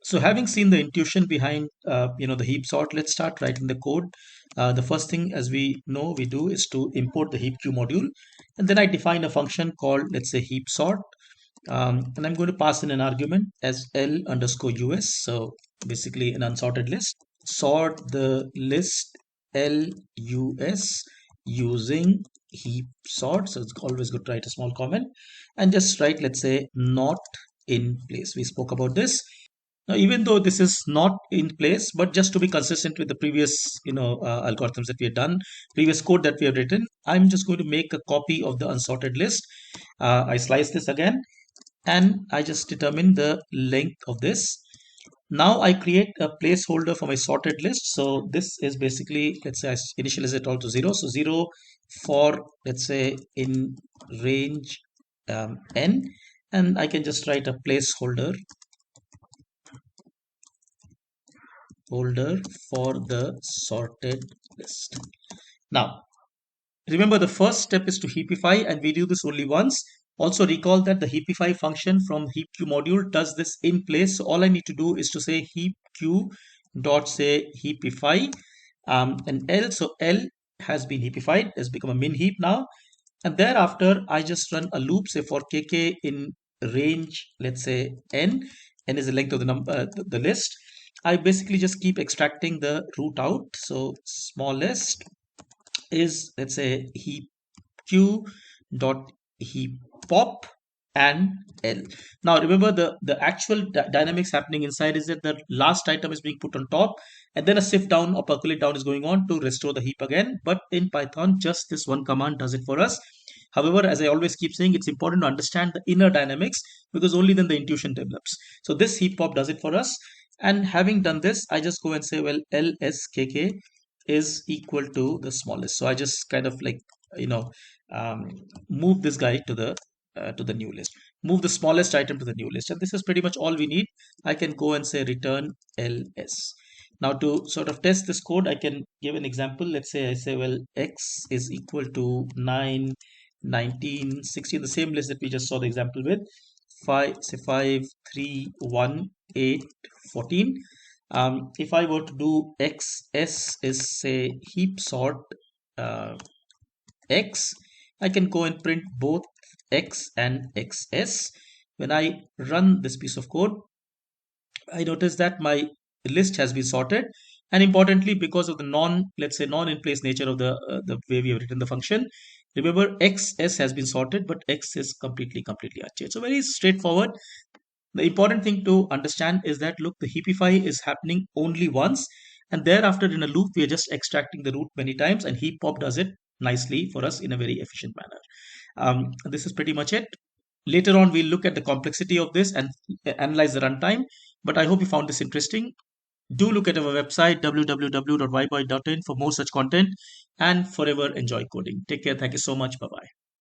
So having seen the intuition behind the heap sort, let's start writing the code. The first thing, as we know, we do is to import the heapq module, and then I define a function called, let's say, heap sort, and I'm going to pass in an argument as L underscore US. So basically an unsorted list. Sort the list LUS using heap sort. So it's always good to write a small comment and just write, let's say, not in place. We spoke about this. Now, even though this is not in place, but just to be consistent with the previous, algorithms that we have done, previous code that we have written, I'm just going to make a copy of the unsorted list. I slice this again, and I just determine the length of this. Now I create a placeholder for my sorted list. So this is basically, let's say I initialize it all to 0. So 0 for, let's say, in range n, and I can just write a placeholder for the sorted list. Now, remember, the first step is to heapify, and we do this only once. Also recall that the heapify function from heapq module does this in place. So all I need to do is to say heapq dot say heapify and L. So L has been heapified, has become a min heap now. And thereafter, I just run a loop, say for kk in range, let's say n is the length of the number, the list. I basically just keep extracting the root out. So smallest is, let's say, heap q dot heap pop and L. Now remember, the actual dynamics happening inside is that the last item is being put on top, and then a sift down or percolate down is going on to restore the heap again. But in Python, just this one command does it for us. However, as I always keep saying, it's important to understand the inner dynamics, because only then the intuition develops. So this heap pop does it for us. And having done this, I just go and say, well, LSKK is equal to the smallest. So I just kind of like, um, move this guy to the new list, move the smallest item to the new list, and this is pretty much all we need. I can go and say return ls. Now to sort of test this code, I can give an example. Let's say I say, well, x is equal to 9, 19, 16, the same list that we just saw the example with. 5, say 5, 3, 1, 8, 14. If I were to do xs is, say, heap sort x, I can go and print both x and xs. When I run this piece of code, I notice that my list has been sorted, and importantly, because of the let's say non in place nature of the way we have written the function, remember xs has been sorted, but x is completely unchanged. So very straightforward. The important thing to understand is that, look, the heapify is happening only once, and thereafter in a loop we are just extracting the root many times, and heap pop does it nicely for us in a very efficient manner. This is pretty much it. Later on, we'll look at the complexity of this and analyze the runtime. But I hope you found this interesting. Do look at our website www.yboy.in for more such content, and forever enjoy coding. Take care. Thank you so much. Bye bye.